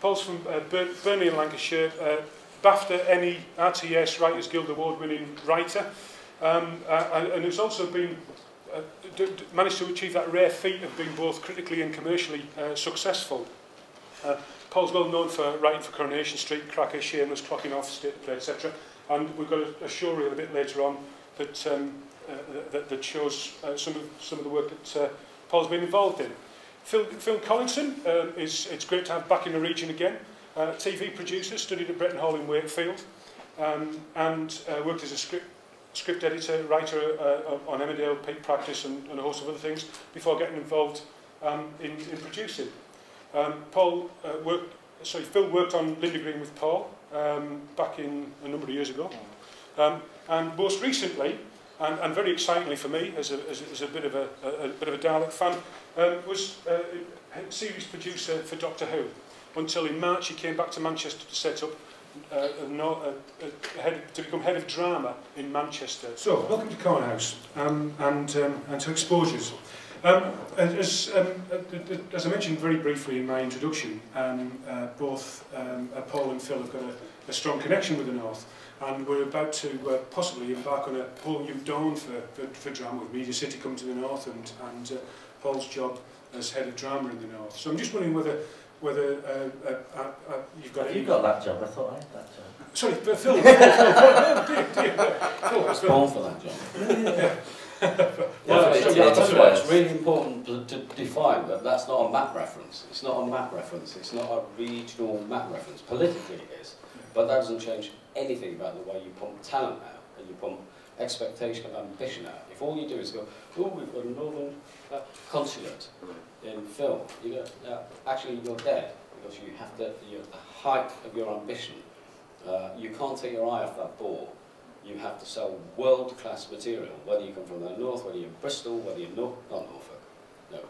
Paul's from Burnley in Lancashire, BAFTA, Emmy, RTS Writers Guild Award-winning writer, and who's also been managed to achieve that rare feat of being both critically and commercially successful. Paul's well known for writing for Coronation Street, Cracker, Shameless, Clocking Off, State of Play, etc. And we've got a show reel a bit later on that that shows some of the work that Paul's been involved in. Phil Collinson, it's great to have back in the region again. TV producer, studied at Bretton Hall in Wakefield, and worked as a script editor, writer on Emmerdale, Peak Practice, and a host of other things before getting involved in producing. Phil worked on Linda Green with Paul back in a number of years ago, and most recently, and very excitingly for me, as a bit of a Dalek fan, was series producer for Doctor Who, until in March he came back to Manchester to set up to become head of drama in Manchester. So, welcome to Cornerhouse and to Exposures. As I mentioned very briefly in my introduction, both Paul and Phil have got a strong connection with the North, and we're about to possibly embark on a whole new dawn for drama, with Media City coming to the North and Paul's job as head of drama in the North. So I'm just wondering whether you've got... You got that job? I thought I had that job. Sorry, but Phil. Phil was born for that job. It's really important to define that that's not a map reference. It's not a map reference. It's not a regional map reference. Politically it is, but that doesn't change anything about the way you pump talent out and you pump expectation and ambition out. If all you do is go, oh, we've got a northern consulate in film, you go, actually you're dead, because you have to, you're at the height of your ambition. You can't take your eye off that ball. You have to sell world-class material, whether you come from the north, whether you're Bristol, whether you're not Norfolk, no.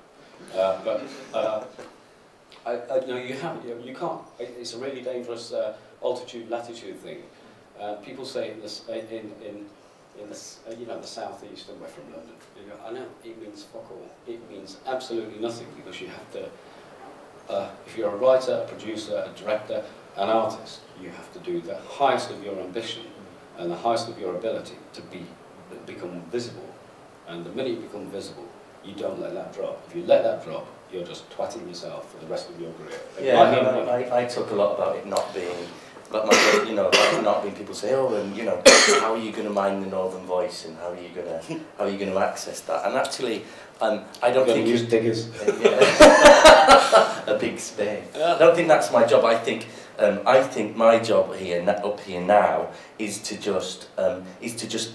No, you can't. It's a really dangerous altitude-latitude thing. People say this in the southeast away from London. You go, I know, it means fuck all. It means absolutely nothing, because you have to, if you're a writer, a producer, a director, an artist, you have to do the highest of your ambition and the highest of your ability to become visible. And the minute you become visible, you don't let that drop. If you let that drop, you're just twatting yourself for the rest of your career. Yeah, I talk a lot about it not being, about not being, people say, oh, and how are you going to mind the northern voice, and how are you going to access that? And actually, I don't think use diggers. A big spade. I don't think that's my job. I think my job up here now is to just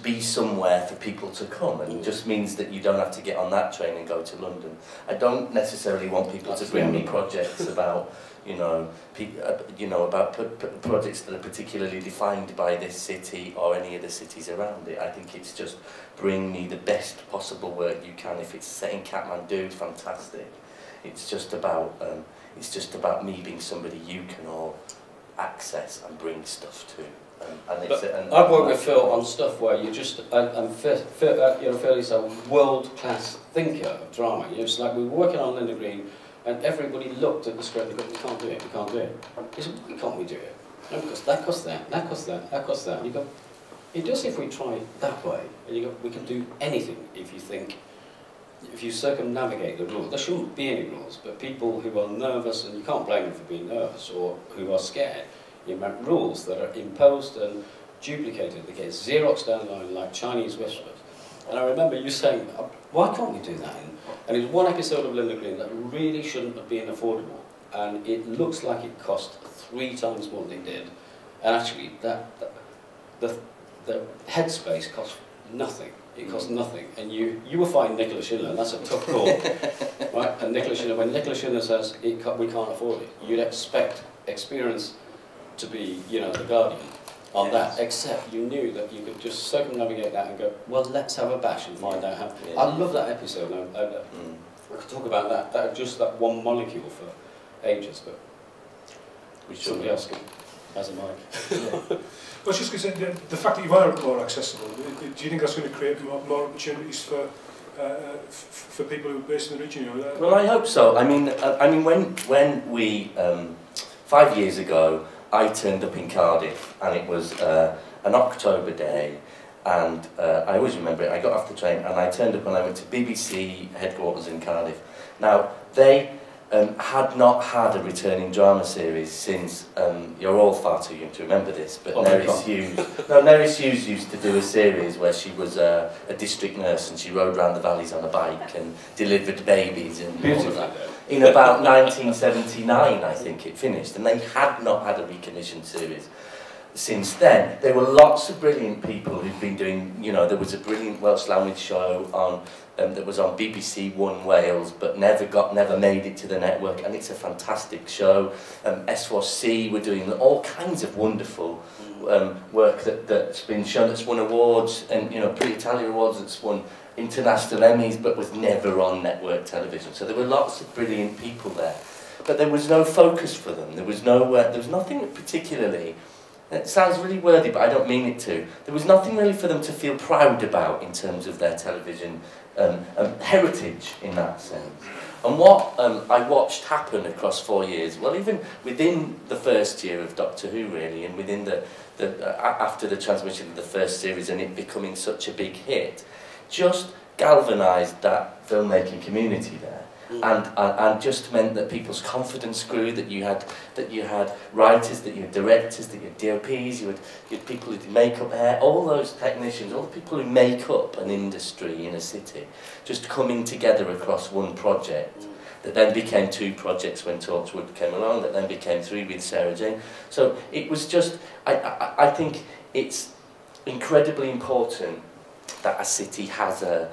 be somewhere for people to come, and it just means that you don't have to get on that train and go to London. I don't necessarily want people to bring me projects about about projects that are particularly defined by this city or any of the cities around it. I think it's just bring me the best possible work you can. If it's set in Kathmandu, fantastic. It's just about me being somebody you can all access and bring stuff to. I've worked with Phil on stuff where you just, Phil is a world-class thinker of drama. It's like we were working on Linda Green, and everybody looked at the script and go, we can't do it, we can't do it. He said, why can't we do it? No, because that costs that, that costs that, that costs that. And you go, it does if we try that way. And you go, we can do anything if you think, if you circumnavigate the rules. There shouldn't be any rules, but people who are nervous, and you can't blame them for being nervous, or who are scared, you make rules that are imposed and duplicated. They get Xerox down the line like Chinese whispers. And I remember you saying, why can't we do that? And it was one episode of Linda Green that really shouldn't have been affordable. And it looks like it cost 3 times more than it did. And actually, the headspace cost nothing. It cost nothing. And you will find Nicola Schindler, and that's a tough call. Right? And Nicola Schindler, when Nicola Schindler says, we can't afford it, you'd expect experience to be, the guardian on that, except you knew that you could just circumnavigate that and go, well, let's have a bash and find out how. Yeah. I love that episode. I could talk about that just that one molecule for ages, but somebody else has a mic. Yeah. I was just going to say, the fact that you are more accessible, do you think that's going to create more opportunities for people who are based in the region? Well, I hope so. I mean, when we 5 years ago, I turned up in Cardiff, and it was an October day, and I always remember it. I got off the train, and I turned up and I went to BBC headquarters in Cardiff. Now, they had not had a returning drama series since, you're all far too young to remember this, but Nerys Hughes used to do a series where she was a district nurse, and she rode around the valleys on a bike and delivered babies and all of that. In about 1979, I think it finished, and they had not had a recommissioned series since then. There were lots of brilliant people who've been doing, you know, there was a brilliant Welsh language show on that was on BBC One Wales, but never made it to the network, and it's a fantastic show. S4C were doing all kinds of wonderful work that's been shown, that's won awards, and, you know, Pre-Italia Awards, that's won international Emmys, but was never on network television. So there were lots of brilliant people there, but there was no focus for them. There was nothing particularly. It sounds really wordy, but I don't mean it to. There was nothing really for them to feel proud about in terms of their television heritage in that sense. And what I watched happen across 4 years, well, even within the first year of Doctor Who, really, and within after the transmission of the first series and it becoming such a big hit, just galvanised that filmmaking community there. And just meant that people's confidence grew, that you had writers, that you had directors, that you had DOPs, you had people who did makeup, hair, all those technicians, all the people who make up an industry in a city, just coming together across one project, that then became 2 projects when Torchwood came along, that then became 3 with Sarah Jane. So it was just, I think it's incredibly important that a city has a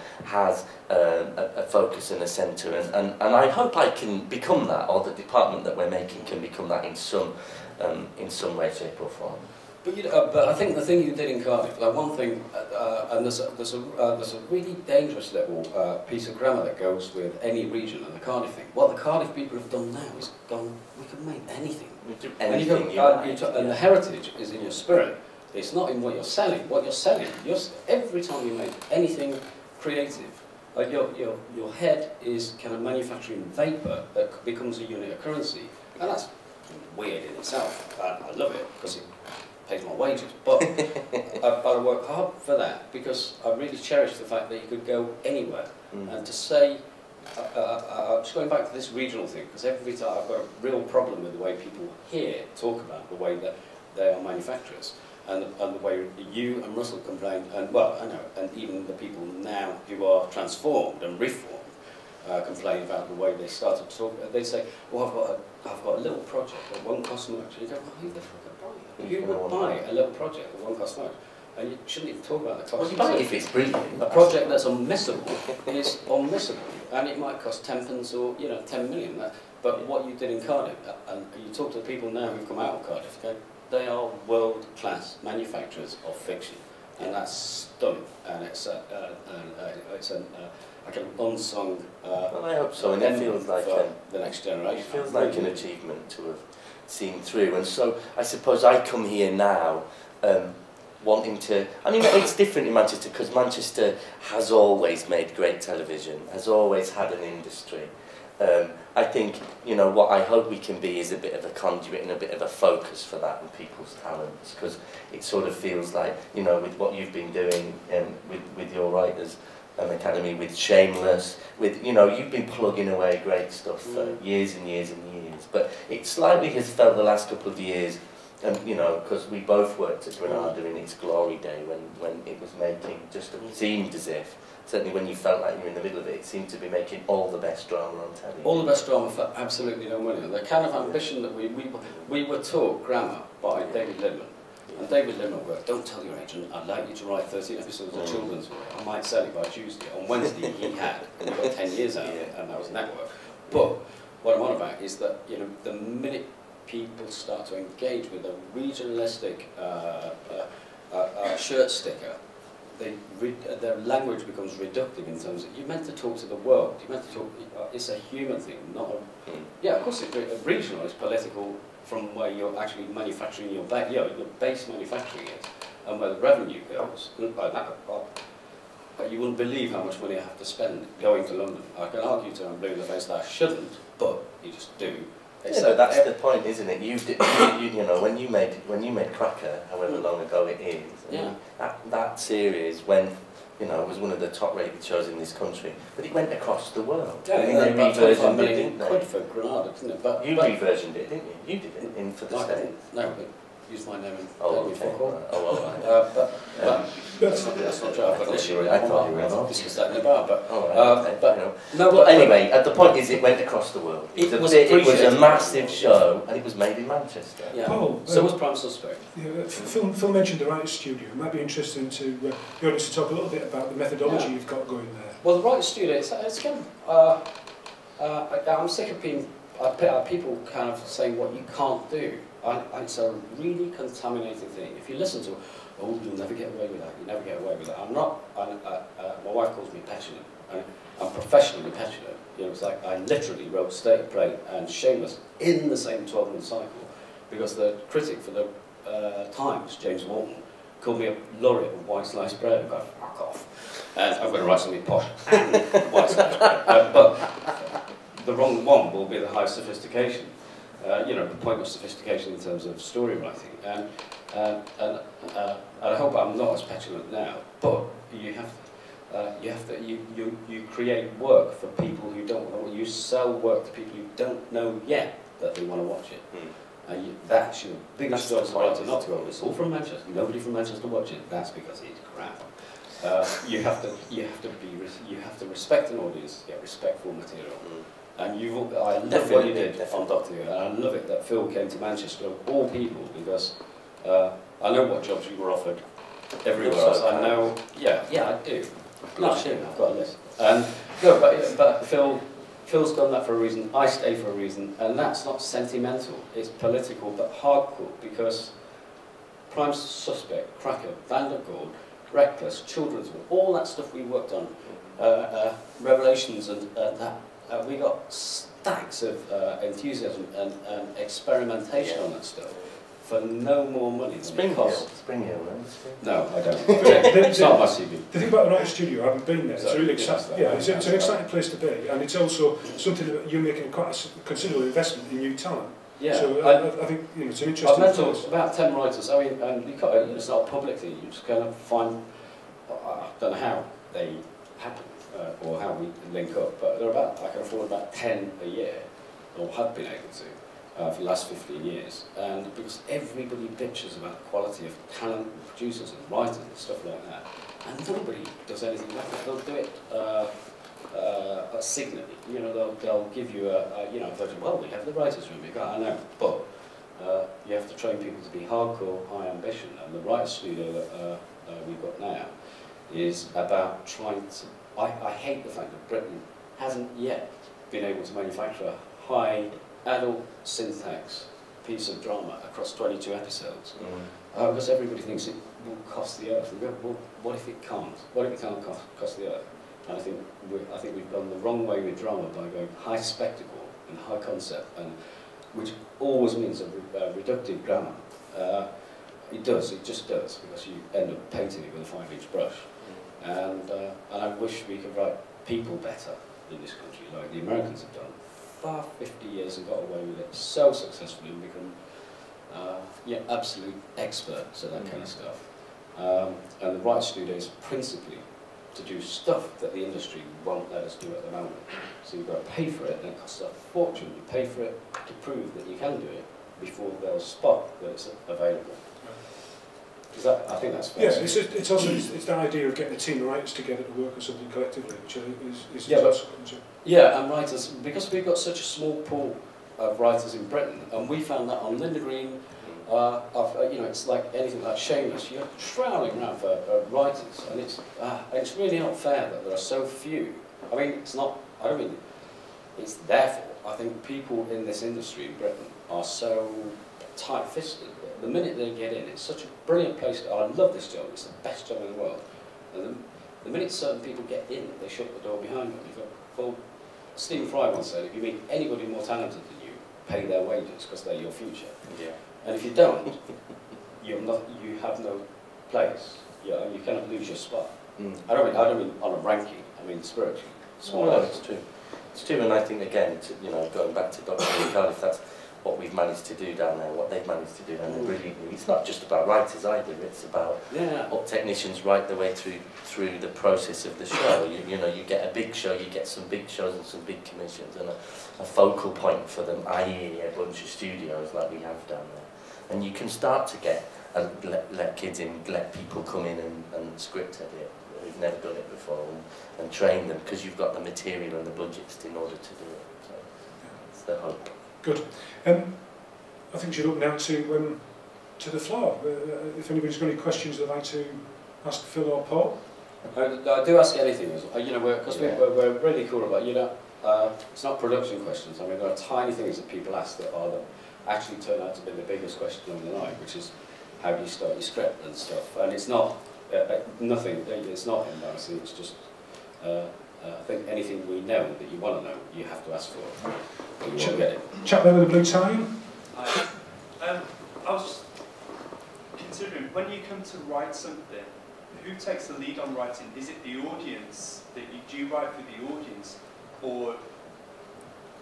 focus and a centre, and I hope I can become that, or the department that we're making can become that in some way, shape or form. But I think the thing you did in Cardiff, like one thing, and there's a really dangerous little piece of grammar that goes with any region, and the Cardiff thing. What the Cardiff people have done now is gone, we can make anything. We do anything and the heritage is in your spirit. It's not in what you're selling. What you're selling, every time you make anything creative, like your head is kind of manufacturing vapour that becomes a unit of currency, and that's weird in itself. I love it because it pays my wages, but I work hard for that because I really cherish the fact that you could go anywhere. And to say, just going back to this regional thing, because every time I've got a real problem with the way people here talk about the way that they are manufacturers. And the way you and Russell complained, and well, I know, and even the people now who are transformed and reformed complain about the way they started to talk. They say, "Well, I've got a little project that won't cost much." And you go, "Well, who the fuck would buy it? Who would buy a little project that won't cost much?" And you shouldn't even talk about the cost. Well, you buy it if it's brilliant. A project that's unmissable is unmissable, and it might cost 10p or 10 million. But what you did in Cardiff, and you talk to the people now who've come out of Cardiff, okay, they are world-class manufacturers of fiction, and that's stunning. And it's like an unsung. Well, I hope so, and it feels like the next generation. It feels like an achievement to have seen through. And so, I suppose I come here now, wanting to. I mean, it's different in Manchester because Manchester has always made great television, has always had an industry. I think, what I hope we can be is a bit of a conduit and a bit of a focus for that and people's talents, because it sort of feels like, with what you've been doing with your Writers Academy, with Shameless, with, you've been plugging away great stuff for years and years and years, but it slightly has felt the last couple of years, because we both worked at Granada in its glory day when it was making, just seemed as if, certainly when you felt like you were in the middle of it, it seemed to be making all the best drama on telly. All the best drama for absolutely no money. And the kind of ambition that we were taught grammar by David Lidman. And David Lidman worked, don't tell your agent, I'd like you to write 13 episodes of children's work. I might sell it by Tuesday. On Wednesday he had, and he got 10 years out of it, and that was network. But what I'm on about is that, the minute people start to engage with a regionalistic shirt sticker, their language becomes reductive in terms of, you're meant to talk to the world, you're meant to talk, it's a human thing, not a, yeah, of course, regional is political from where you're actually manufacturing your base manufacturing it, and where the revenue goes, like that, you wouldn't believe how much money I have to spend going to London. I can argue to I'm blue in the face that I shouldn't, but you just do. Yeah, but that's the point, isn't it? You know, when you made Cracker, however long ago it is, yeah. that series went, you know, was one of the top-rated shows in this country, but it went across the world. Yeah, I mean, they reversioned it, didn't quid they? for Granada, didn't it? But You reversioned it, didn't you? You did it in for the States. No, but use my name and Oh, me okay. for call. Oh, all right. But that's not true. I've got an issue with it. I thought you were involved. Discuss that in the bar, but All right, okay, but you know. no. But anyway, the point is, it went across the world. It was a appreciated. massive show, and it was made in Manchester. Yeah. Oh, So was Prime Suspect. Yeah, Phil mentioned the Writers' Studio. It might be interesting to the audience to talk a little bit about the methodology you've got going there. Well, the Writers' Studio, it's kind of, I'm sick of people kind of saying what you can't do. And it's a really contaminating thing. If you listen to, oh, you'll never get away with that, you never get away with that. I'm not, my wife calls me petulant, and I'm professionally petulant. You know, it's like I literally wrote State of Play and Shameless in the same 12-month cycle, because the critic for the Times, James Walton, called me a laureate of white sliced bread and go, fuck off. And I'm going to write something posh and white sliced bread. But the wrong one will be the high sophistication. You know, the point of sophistication in terms of story writing, and I hope I'm not as petulant now. But you have to you create work for people who don't want to. You sell work to people who don't know yet that they want to watch it. And that's your biggest job as a writer, not to go. It's all from Manchester. Nobody from Manchester watch it. That's because it's crap. You have to respect an audience to get respectful material. And I love what you did on Doctor Who, and I love it that Phil came to Manchester of all people, because I know what jobs you were offered everywhere else. I know, yeah, I do. No, I do. I've got a list. And no, but Phil's done that for a reason. I stay for a reason, and that's not sentimental. It's political, but hardcore, because Prime Suspect, Cracker, Vandergold, Reckless, Children's War, all that stuff we worked on, Revelations, and that. We got stacks of enthusiasm and experimentation on that stuff for no more money than it cost. Spring Hill, right? No, I don't. It's not my CV. The thing about the Writers' Studio, I haven't been there. It's a really exciting. Yeah, it's an exciting place to be, and it's also something that you're making quite a considerable investment in new talent. Yeah. So I think it's an interesting. I've mentored about 10 writers. I mean, and it's not public thing. You just kind of find. I don't know how they happen. Or how we link up, but I can afford about 10 a year, or have been able to, for the last 15 years. And because everybody bitches about the quality of talent, and producers and writers and stuff like that, and nobody does anything like that. They'll do it signally. You know, they'll give you version. Well, we have the writers' room. You go, I know, but you have to train people to be hardcore, high ambition. And the Writers' Studio that we've got now is about trying to. I hate the fact that Britain hasn't yet been able to manufacture a high adult syntax piece of drama across 22 episodes. Because everybody thinks it will cost the earth. And we go, well, what if it can't? What if it can't cost the earth? And I think we've gone the wrong way with drama by going high spectacle and high concept, and which always means a reductive drama. It just does, because you end up painting it with a 5-inch brush. And I wish we could write people better in this country, like the Americans have done. For 50 years and got away with it so successfully and become absolute experts at that kind of stuff. And the Writers' Studio is principally to do stuff that the industry won't let us do at the moment. So you've got to pay for it, and it costs a fortune. You pay for it to prove that you can do it before they'll spot that it's available. I think that's fair. Yeah, it's also the idea of getting a team of writers together to work on something collectively, which I think is also concerned. Yeah, and writers, because we've got such a small pool of writers in Britain, and we found that on Linda Green, it's like anything like Shameless. You're trawling around for writers, and it's really not fair that there are so few. I mean, it's not. I don't mean it's their fault. I think people in this industry in Britain are so tight-fisted. The minute they get in, it's such a brilliant place. I love this job. It's the best job in the world. And the minute certain people get in, they shut the door behind them. You go, well, Stephen Fry once said, if you meet anybody more talented than you, pay their wages because they're your future. Yeah. And if you don't, you have no place. You kind of lose your spot. I don't mean on a ranking. I mean spiritually. Well, it's true. It's do, and I think again, going back to Dr. Cardiff, that's what we've managed to do down there, what they've managed to do, and brilliantly. It's not just about writers either, it's about technicians right the way through the process of the show. You get a big show, you get some big shows and some big commissions, and a focal point for them, i.e. a bunch of studios like we have down there. And you can start to get, let kids in, let people come in and script edit who've never done it before, and train them, because you've got the material and the budgets in order to do it. So that's the hope. Good. I think we should open now to the floor. If anybody's got any questions they'd like to ask Phil or Paul. I do ask anything, because we're really cool about, it's not production questions. I mean, there are tiny things that people ask that actually turn out to be the biggest question of the night, which is how do you start your script and stuff. And it's not nothing. It's not embarrassing. It's just I think anything we know that you want to know, you have to ask for it. You won't get it. Chap there with the blue tie. I was considering, when you come to write something, who takes the lead on writing? Is it the audience that you write for the audience, or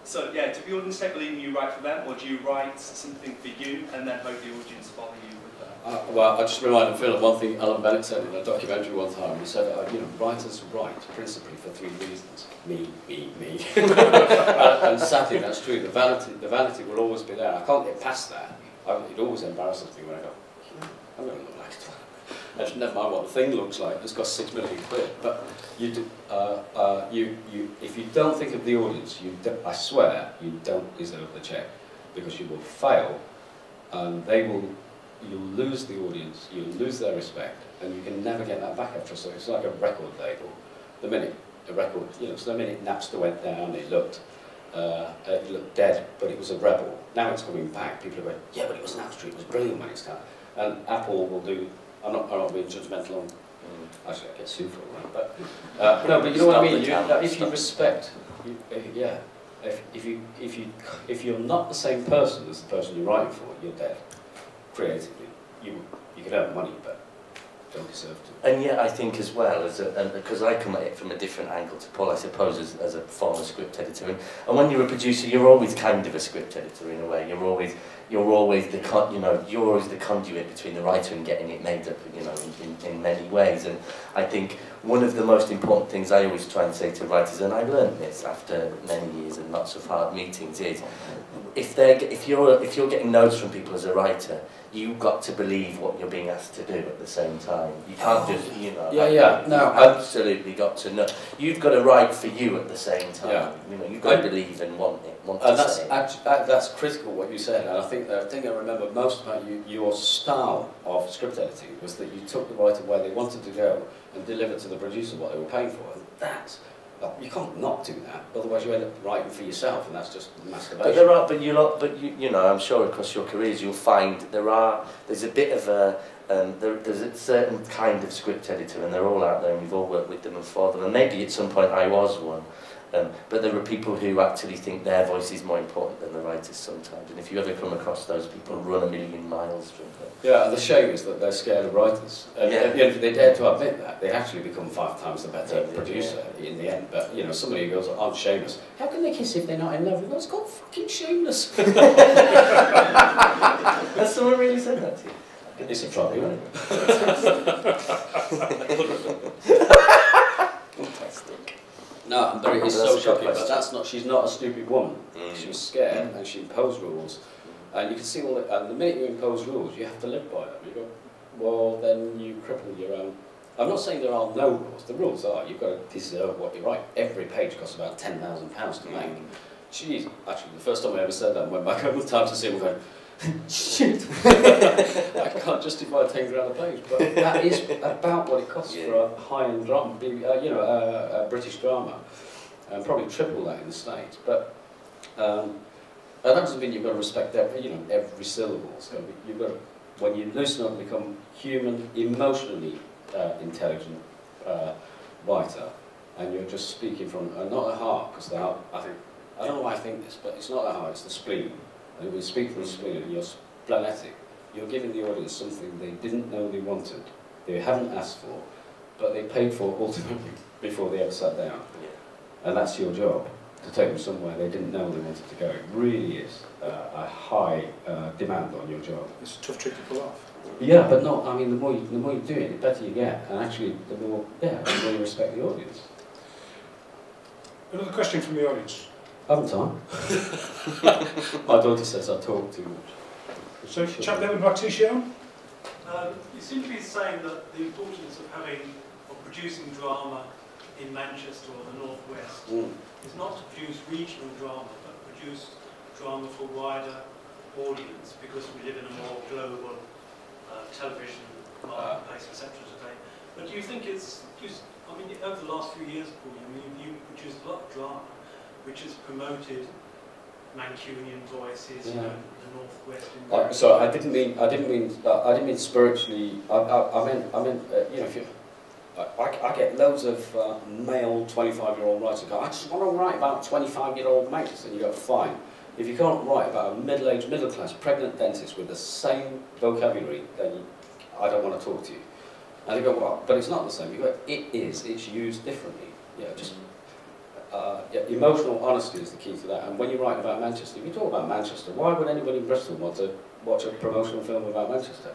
so yeah? Do the audience take the lead and you write for them, or do you write something for you and then hope the audience follow you with that? Well, I just reminded Phil of one thing Alan Bennett said in a documentary one time. He said, writers write principally for 3 reasons: me. And sadly, that's true. The vanity will always be there. I can't get past that. It always embarrasses me when I go, I'm going to look like it. Actually, never mind what the thing looks like. It's got 6 million quid. But you do, if you don't think of the audience, I swear you don't deserve the check, because you will fail, and you'll lose the audience, you'll lose their respect, and you can never get that back after. So it's like a record label. The minute a record, so the minute Napster went down, it looked dead, but it was a rebel. Now it's coming back. People are going, yeah, but it was Napster. It was brilliant when it started. And Apple will do. I'm not being judgmental on. Actually, I get sued for all that. But no, but you know what I mean. If you respect, if you're not the same person as the person you're writing for, you're dead. Creatively, you can earn money, but don't deserve to. And yet, I think as well, because I come at it from a different angle to Paul, I suppose, as a former script editor, and when you're a producer, you're always kind of a script editor in a way. You're always the conduit between the writer and getting it made up, in many ways. And I think one of the most important things I always try and say to writers, and I learned this after many years and lots of hard meetings, is if you're getting notes from people as a writer, you've got to believe what you're being asked to do at the same time. You can't just, absolutely got to know. You've got to write for you at the same time. Yeah. You've got to believe and want it. That's critical what you said, and I think the thing I remember most about your style of script editing was that you took the writer where they wanted to go and delivered to the producer what they were paying for. And that's you can't not do that, otherwise you end up writing for yourself, and that's just masturbation. I'm sure across your careers you'll find there's a bit of there's a certain kind of script editor, and they're all out there, and we've all worked with them and for them, and maybe at some point I was one. But there are people who actually think their voice is more important than the writer's sometimes, and if you ever come across those people, run a million miles from them. Yeah, and the shame is that they're scared of writers. And if they dare to admit that, they actually become 5 times the better producer in the end. But somebody who goes, I'm shameless. How can they kiss if they're not in love? Well, it's called fucking shameless. Has someone really said that to you? It's a trouble, isn't it? Fantastic. No, but it's so shocking. But she's not a stupid woman. She was scared, and she imposed rules. And you can see and the minute you impose rules, you have to live by them. You go, well, then you cripple your own. I'm not saying there are no rules. The rules are, you've got to deserve what you write. Every page costs about £10,000 to make. Jeez, actually, the first time I ever said that, I went back a couple of times to see him going, shit, I can't justify 10 grand a page. But that is about what it costs for a high-end drama, a British drama, and probably triple that in the States. But that doesn't mean you've got to respect every syllable. So you've got to, when you loosen up and become human, emotionally intelligent writer, and you're just speaking from not the heart, because the heart, I don't know why I think this, but it's not the heart, it's the spleen. And when you speak from the spleen and you're splenetic, you're giving the audience something they didn't know they wanted, they haven't asked for, but they paid for ultimately before they ever sat down. And that's your job. to take them somewhere they didn't know they wanted to go. It really is a high demand on your job. It's a tough trick to pull off. Yeah, but not. I mean, the more you do it, the better you get, and actually, the more you respect the audience. Another question from the audience. Haven't time. My daughter says I talk too much. So, chap there with black t-shirt on? You seem to be saying that the importance of producing drama in Manchester or the Northwest is not to produce regional drama, but produce drama for wider audience, because we live in a more global television marketplace, etc. today. But do you think it's just, I mean, over the last few years, Paul, I mean, you produced a lot of drama which has promoted Mancunian voices, you know, the Northwest. So I didn't mean spiritually. I meant you know, if you, I get loads of male 25-year-old writers who go, I just want to write about 25-year-old mates, and you go, fine. If you can't write about a middle-aged, middle-class, pregnant dentist with the same vocabulary, then I don't want to talk to you. And they go, well, but it's not the same. You go, it is. It's used differently. Yeah, just emotional honesty is the key to that. And when you write about Manchester, if you talk about Manchester, why would anybody in Bristol want to watch a promotional film about Manchester?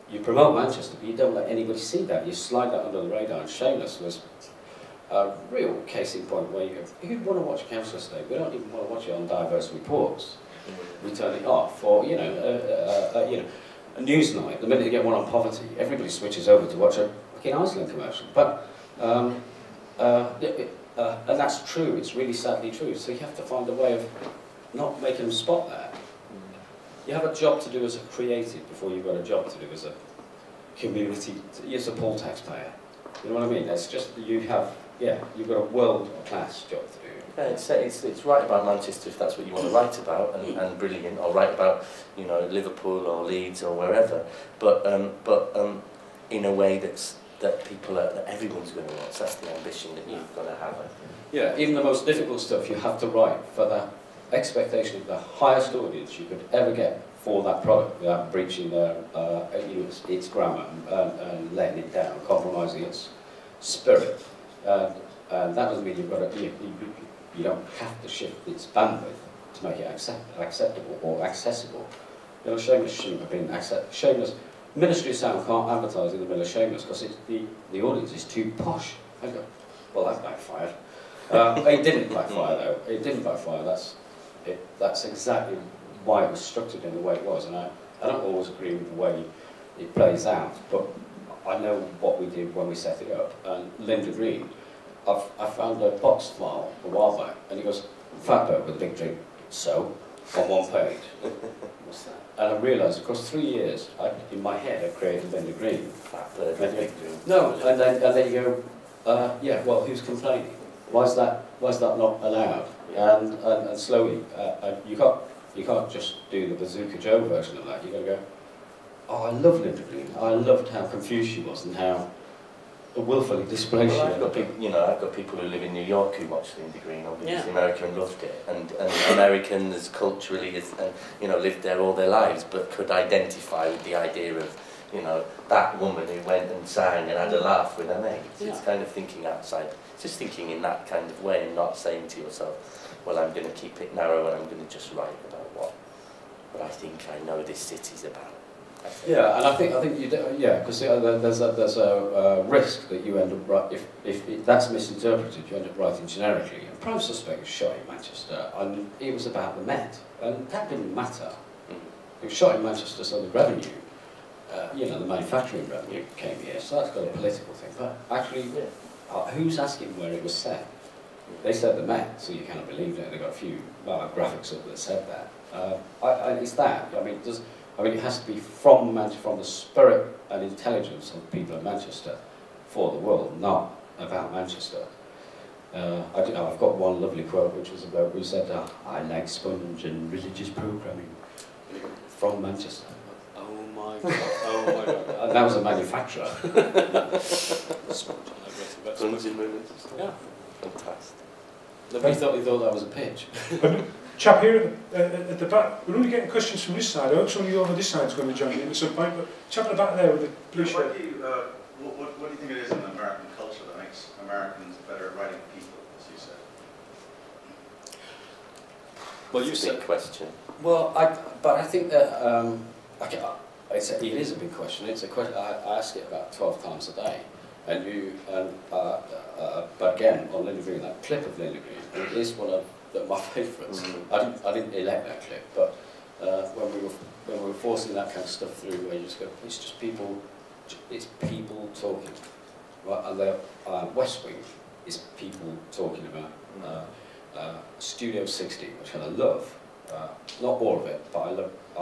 You promote Manchester, but you don't let anybody see that. You slide that under the radar. And Shameless was a real case in point where you go, who'd want to watch a council estate? We don't even want to watch it on diverse reports. We turn it off. Or, you know, a Newsnight, the minute you get one on poverty, everybody switches over to watch a fucking Iceland commercial. But, and that's true, it's really sadly true. So you have to find a way of not making them spot that. You have a job to do as a creative before you've got a job to do as a community, as a poll taxpayer. You know what I mean? It's just, you've got a world-class job to do. Yeah, it's right about Manchester if that's what you want to write about, and brilliant, or write about, you know, Liverpool or Leeds or wherever, but in a way that everyone's going to watch. That's the ambition that you've got to have. Yeah, even the most difficult stuff you have to write for the expectation of the highest audience you could ever get for that product without breaching its grammar and letting it down, compromising its spirit. And that doesn't mean you've got to, you don't have to shift its bandwidth to make it acceptable or accessible. You know, Shameless shouldn't have been Shameless. Ministry of Sound can't advertise in the middle of Shameless because the audience is too posh. I go, well, that backfired. It didn't backfire though. It didn't backfire. That's exactly why it was structured in the way it was, and I don't always agree with the way it plays out, but I know what we did when we set it up. And Linda Green, I found a box file a while back, and he goes, fat bird with a big drink, so, on one page. What's that? And I realised across 3 years, in my head, I created Linda Green. Fat bird with a big drink. No, and then you go, yeah, well, who's complaining? Why is that not allowed? And slowly, you can't just do the Bazooka Joe version of that. You've got to go, oh, I love Linda Green. I loved how confused she was and how willfully displaced she was. I've got people who live in New York who watch Linda Green, obviously American loved it, and Americans culturally lived there all their lives, but could identify with the idea of, you know, that woman who went and sang and had a laugh with her mates. It's kind of thinking outside. It's just thinking in that kind of way and not saying to yourself, well, I'm going to keep it narrow and I'm going to just write about what I think I know this city's about. Yeah, and I think you do, because there's a risk that you end up if that's misinterpreted, you end up writing generically. And Prime Suspect was shot in Manchester, and it was about the Met, and that didn't matter. It was shot in Manchester, so the revenue, the manufacturing revenue came here, so that's got a political thing. But actually, who's asking where it was set? They said the Met, so you kind of believed it. They got a few graphics up that said that. It's that. It has to be from the spirit and intelligence of people in Manchester for the world, not about Manchester. I've got one lovely quote which was about, we said, I like sponge and religious programming from Manchester. Oh my God, oh my God. And that was a manufacturer. Sponge and religious. Yeah. Fantastic. Nobody thought that was a pitch. Chap here at the back, we're only getting questions from this side. I hope somebody over this side is going to join in at some point, but chap at the back there with the blue shirt. What do you think it is in American culture that makes Americans better at writing people, as you said? Well, you It's a big said question. Well, but I think that it is a big question. It's a question I ask it about 12 times a day, but again on Linda Green, that clip of Linda Green is one of my favourites. I didn't elect that clip, but when we were forcing that kind of stuff through, where you just go, it's just people, it's people talking, right? And the West Wing is people talking about Studio 60, which I love. Not all of it, but I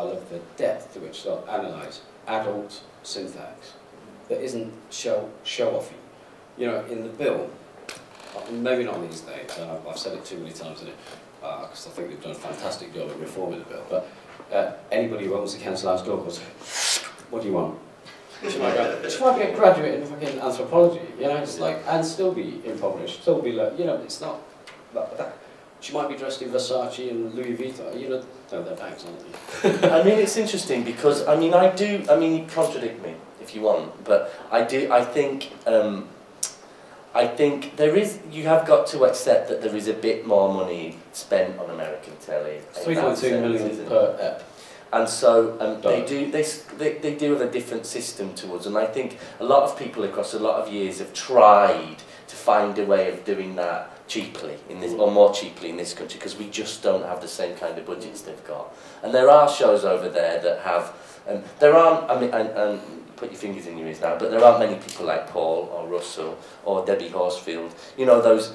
love the depth to which they'll analyse adult syntax that isn't show-offy. You know, in the bill, maybe not these days, I've said it too many times in it, because I think they've done a fantastic job of reforming the bill, but anybody who owns the council house door will say, what do you want? She might be a graduate in fucking anthropology, you know, it's like, and still be impoverished, still be like, you know, it's not, that she might be dressed in Versace and Louis Vuitton, you know, no, they're bags, aren't they? I mean, it's interesting because, I mean, you contradict me if you want, but I think there is, you have got to accept that there is a bit more money spent on American telly. 3.2 million per ep. And so they do have a different system towards, and I think a lot of people across a lot of years have tried to find a way of doing that cheaply in this, or more cheaply in this country, because we just don't have the same kind of budgets they've got. And there are shows over there that have, there aren't, I mean, and put your fingers in your ears now, but there aren't many people like Paul or Russell or Debbie Horsfield, you know, those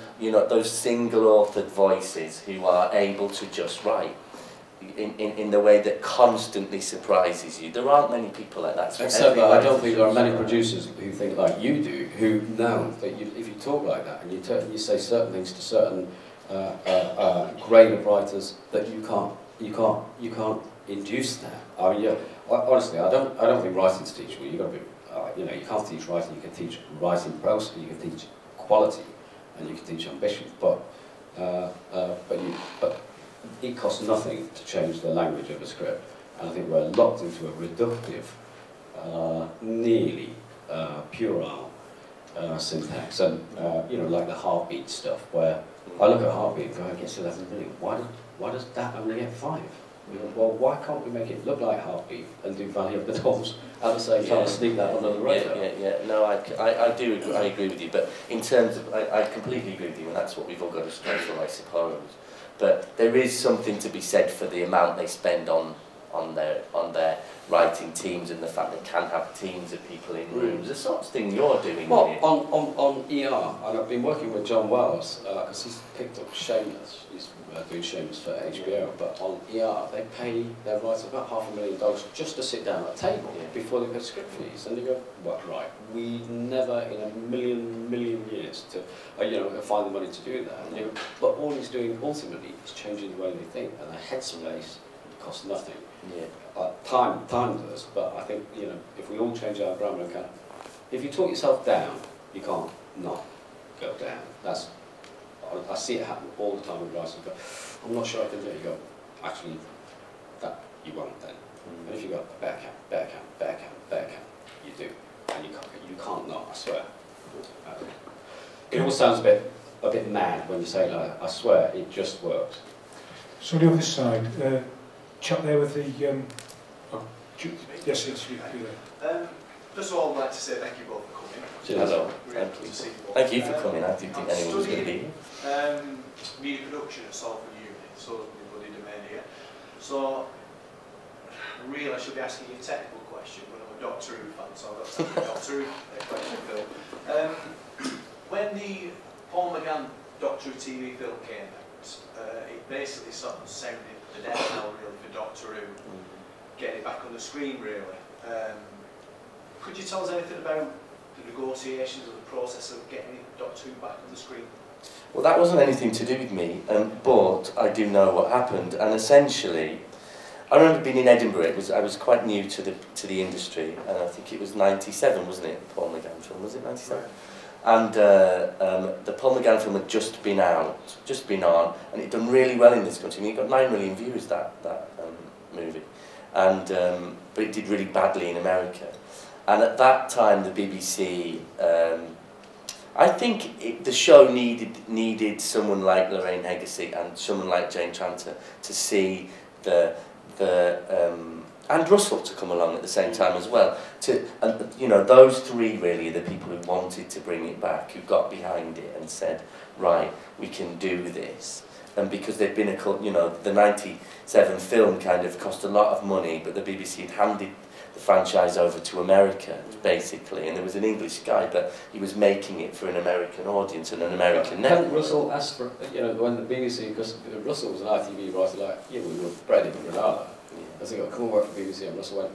single-authored voices who are able to just write in the way that constantly surprises you. There aren't many people like that. Except that I don't think there are many producers who think like you do, who know that if you talk like that and you say certain things to certain grade of writers, that you can't induce that. I mean, yeah, honestly, I don't think writing's teachable. You've got to be, you know, you can't teach writing. You can teach writing prose, you can teach quality, and you can teach ambition. But it costs nothing to change the language of a script, and I think we're locked into a reductive, nearly puerile syntax, and you know, like the heartbeat stuff, where I look at heartbeat and go, it gets 11 million. Why does that only get 5? You know, well, why can't we make it look like heartbeat and do Valley of the Dolls at the same time, sneak that under the radar? Yeah. No, I do agree, I agree with you, but in terms of, I completely agree with you, and that's what we've all got to strive for, I suppose. But there is something to be said for the amount they spend on their writing teams, and the fact they can have teams of people in rooms. The sort of thing you're doing. Well, on ER, and I've been working with John Wells because he's picked up Shameless. He's doing Shameless for HBO. But on ER, they pay their writers about $500,000 just to sit down at a table before they pay script fees. And they go, well, right, we never in a million years to find the money to do that. And but all he's doing ultimately is changing the way they think, and the headspace costs nothing. Yeah. Time does, but I think, you know, if we all change our grammar, if you talk yourself down, you can't not go down. I see it happen all the time with writers. Go, I'm not sure I can do it. You go, actually, that you won't then. And if you go better count, you do, and you can't not. I swear. It all sounds a bit mad when you say like, I swear, it just works. So the other side. Chat there with the yes, you there. First of all, I'd like to say thank you both for coming. Hello. Really Thank you. To see you both. Thank you for coming. I didn't think anyone was going to be here. Media production at Salford Uni, so everybody domain here. So, really, I should be asking you a technical question, but I'm a Doctor Who fan, so I've got to ask a Doctor Who question, Phil. When the Paul McGann Doctor Who TV film came out, it basically sort of sounded the death knell really for Doctor Who, getting it back on the screen really. Could you tell us anything about the negotiations or the process of getting Doctor Who back on the screen? Well, that wasn't anything to do with me, but I do know what happened, and essentially, I remember being in Edinburgh. I was quite new to the industry, and I think it was '97, wasn't it? The Paul McGann film, was it '97? Right. And the Paul McGann film had just been on, and it'd done really well in this country. I mean, it got 9 million views, that movie, and but it did really badly in America. And at that time, the BBC I think the show needed someone like Lorraine Hegarty and someone like Jane Tranter to see and Russell to come along at the same time as well. You know, those three really are the people who wanted to bring it back, who got behind it and said, right, we can do this. And because they'd been you know, the 97 film kind of cost a lot of money, but the BBC had handed the franchise over to America, basically, and there was an English guy, but he was making it for an American audience and an American network. Hadn't Russell asked for, you know, when the BBC, because Russell was an ITV writer, like, yeah, we were bred in Granada. I think, come and work for BBC, and Russell went,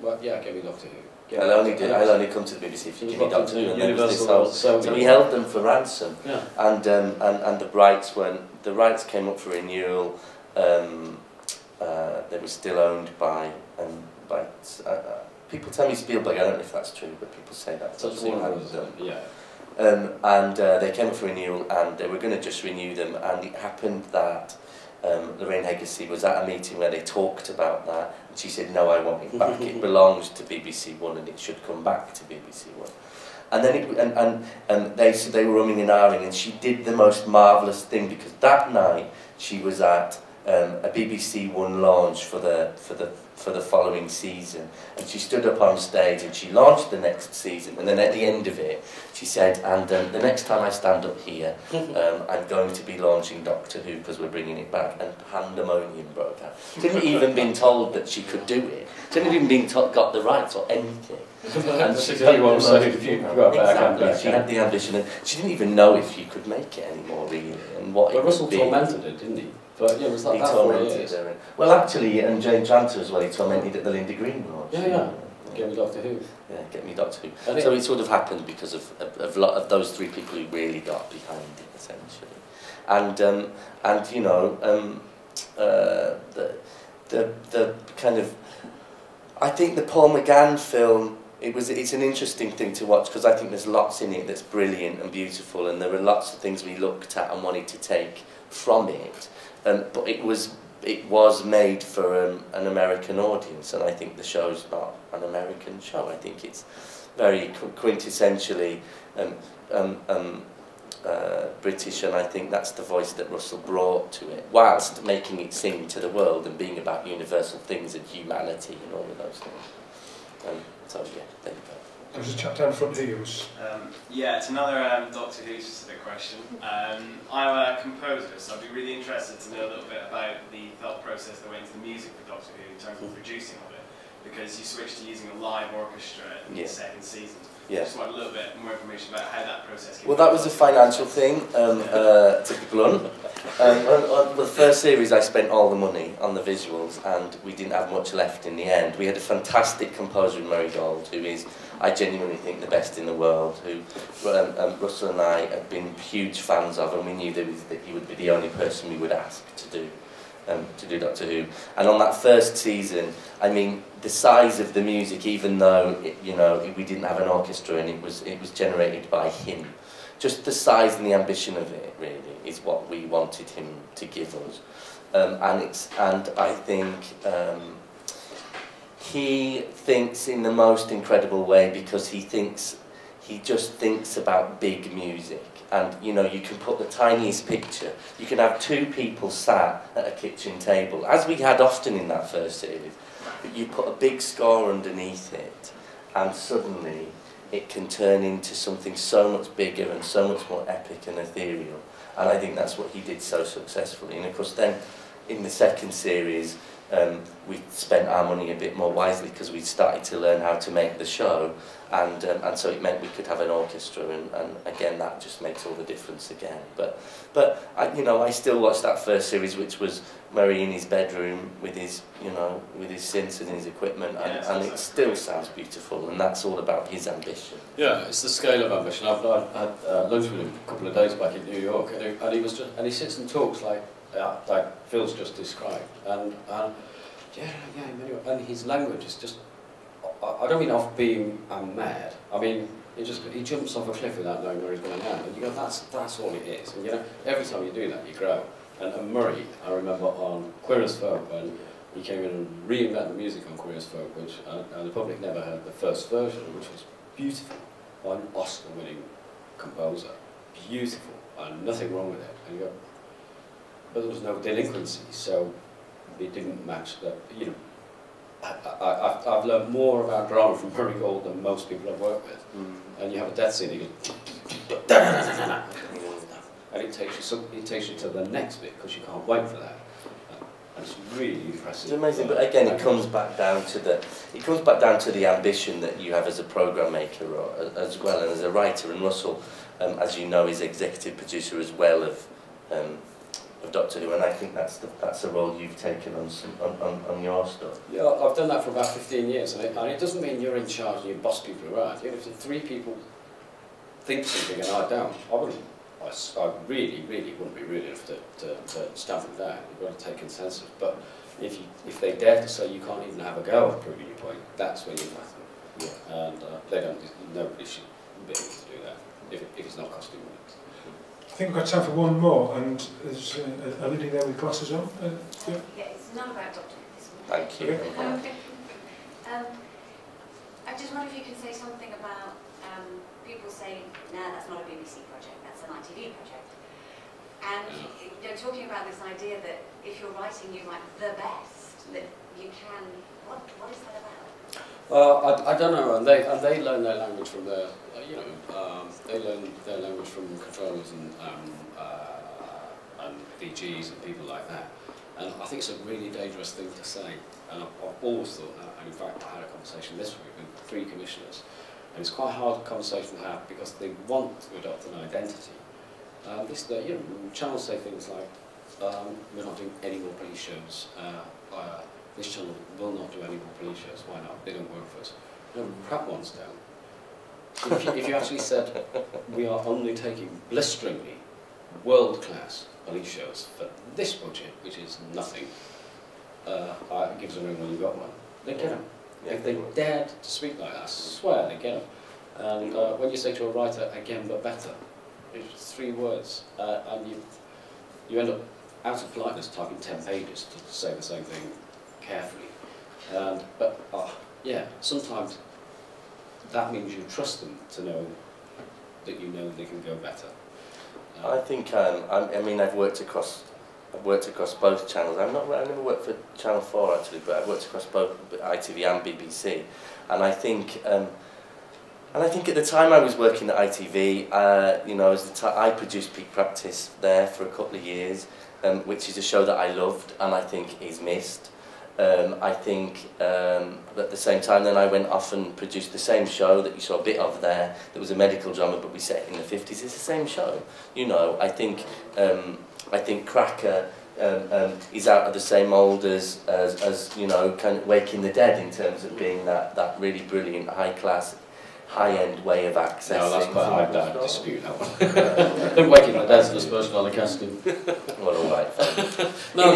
well, yeah, give me Doctor Who. I'll only come to the BBC if you give me Doctor Who, and there was this whole, so he held them for ransom, yeah. And the rights came up for renewal. They were still owned by people tell me Spielberg. I don't know if that's true, but people say that. So yeah. And they came up for renewal, and they were going to just renew them, and it happened that Lorraine Hegarty was at a meeting where they talked about that, and she said, no, I want it back. It belongs to BBC One, and it should come back to BBC One. And then they were umming and ahhing, and she did the most marvellous thing, because that night she was at a BBC One launch for the following season, and she stood up on stage and she launched the next season, and then at the end of it she said, and the next time I stand up here I'm going to be launching Doctor Who because we're bringing it back, and pandemonium broke out. She hadn't even been told that she could do it. She hadn't even been got the rights or anything. And she had the ambition, and she didn't even know if you could make it anymore, really, and what it would Russell be. tormented it, didn't he? But yeah, it was like He that tormented her. Well, actually, and Jane Tranter as well, he tormented at the Linda Green launch. Yeah. Get me Doctor Who. Yeah, get me Doctor Who. So it sort of happened because of a lot of those three people who really got behind it, essentially. And you know, the kind of, I think the Paul McGann film, it's an interesting thing to watch, because I think there's lots in it that's brilliant and beautiful, and there were lots of things we looked at and wanted to take from it. But it was made for an American audience, and I think the show's not an American show. I think it's very quintessentially British, and I think that's the voice that Russell brought to it, whilst making it sing to the world and being about universal things and humanity and all of those things. So yeah, there you go. There's a chap down front here who was... yeah, it's another Doctor Who specific question. I'm a composer, so I'd be really interested to know a little bit about the thought process that went into the music for Doctor Who in terms of producing of it, because you switched to using a live orchestra in the second season. Yeah. I just want a little bit more information about how that process came. Well, that was a financial thing, to be blunt. On the first series I spent all the money on the visuals, and we didn't have much left in the end. We had a fantastic composer in Murray Gold, who is, I genuinely think, the best in the world, who Russell and I have been huge fans of, and we knew that he would be the only person we would ask to do Doctor Who. And on that first season, I mean, the size of the music, even though we didn't have an orchestra, and it was generated by him, just the size and the ambition of it really is what we wanted him to give us. And I think he thinks in the most incredible way, because he just thinks about big music. And you know, you can put the tiniest picture, you can have two people sat at a kitchen table, as we had often in that first series, but you put a big score underneath it, and suddenly it can turn into something so much bigger and so much more epic and ethereal. And I think that's what he did so successfully. And of course then, in the second series, we spent our money a bit more wisely, because we started to learn how to make the show, and so it meant we could have an orchestra, and again that just makes all the difference again. But I still watch that first series, which was Murray in his bedroom with his synths and his equipment, and it still sounds beautiful, and that's all about his ambition. Yeah, it's the scale of ambition. I've had lunch with him a couple of days back in New York, and he sits and talks like Phil's just described, and his language is just, I don't mean off beam and mad. I mean, he jumps off a cliff without knowing where he's going to land, and you go, that's all it is. And every time you do that, you grow. And Murray, I remember on Queer as Folk, when he came in and reinvented the music on Queer as Folk, which and the public never heard the first version, which was beautiful, an Oscar-winning composer, beautiful, and nothing wrong with it. And you go, but there was no delinquency, so it didn't match that. You know, I've learned more about drama from Murray Gold than most people I've worked with. And you have a death scene, you go, and it takes you to the next bit because you can't wait for that. And it's really impressive. It's amazing, but again, it comes back down to the ambition that you have as a program maker, or as well, and as a writer. And Russell, as you know, is executive producer as well of Doctor Who, and I think that's a role you've taken on your stuff. Yeah, I've done that for about 15 years, and it doesn't mean you're in charge and you boss people around. You know, if 3 people think something and I don't, I really wouldn't be rude enough to stamp them down. You've got to take consensus. But if they dare to say you can't even have a go at proving your point, that's when you fight them. Yeah. And they don't. Nobody should be able to do that if it's not costing money. I think we've got time for one more, and there's a lady there with glasses on. Yeah. Yeah, it's not about Doctor Who this one. Thank you. Okay. I just wonder if you can say something about people saying, nah, that's not a BBC project, that's an ITV project. And you're talking about this idea that if you're writing you like the best, that you can, what is that about? I don't know, and they learn their language from their, they learn their language from controllers and VGs and people like that. And I think it's a really dangerous thing to say. And I've always thought that, and in fact I had a conversation this week with 3 commissioners. And it's quite a hard conversation to have because they want to adopt an identity. Channels say things like, we're not doing any more police shows. This channel will not do any more police shows. Why not? They don't work for us. No, crap ones down. If you actually said, we are only taking blisteringly world-class police shows for this budget, which is nothing, it gives a ring when you've got one. They get them. If they dared to speak like that, I swear they get them. And when you say to a writer, again but better, it's 3 words, and you end up, out of politeness, typing 10 pages to say the same thing carefully. But sometimes that means you trust them to know that you know they can go better. I think I mean I've worked across both channels. I've never worked for Channel 4 actually, but I've worked across both ITV and BBC. And I think at the time I was working at ITV, I produced Peak Practice there for a couple of years, which is a show that I loved and I think is missed. I think at the same time then I went off and produced the same show that you saw a bit of there. There was a medical drama, but we set it in the 50s. It's the same show. You know, I think Cracker is out of the same mould as you know, kind of Waking the Dead in terms of being that really brilliant, high-class, high-end way of accessing. No, that's quite, I dispute that one. Don't Waking the Dead's the first one on the casting. Well, all right. But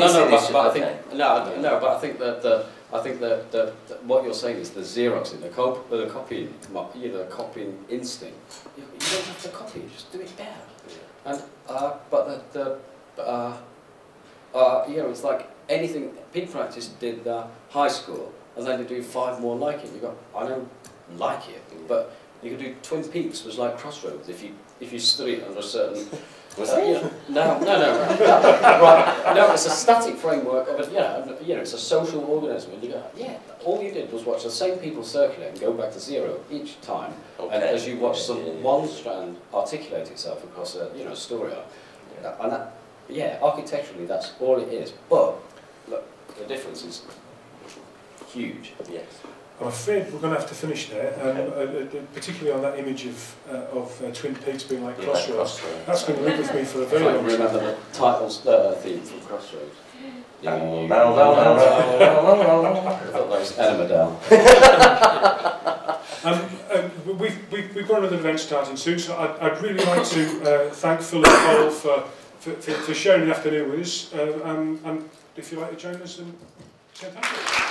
I think that what you're saying is the Xeroxing, the copying instinct. You don't have to copy, just do it better. And it's like anything. Peak Practice did high school, and then they do 5 more like it. You go, I don't like it, but you could do Twin Peaks was like Crossroads if you study it under a certain. No. Right. No, it's a static framework of it. It's a social organism, and you go, all you did was watch the same people circulate and go back to 0 each time, and as you watch one strand articulate itself across a story arc, and architecturally that's all it is. But look, the difference is huge. Yes. I'm afraid we're going to have to finish there, particularly on that image of Twin Peaks being like Crossroads. That's going to live with me for a very long time. I remember the titles theme from Crossroads. I thought that was Ennamedale. We've got another event starting soon, so I'd really like to thank Phil and Paul for sharing the afternoon with us, and if you'd like to join us, then say thank you.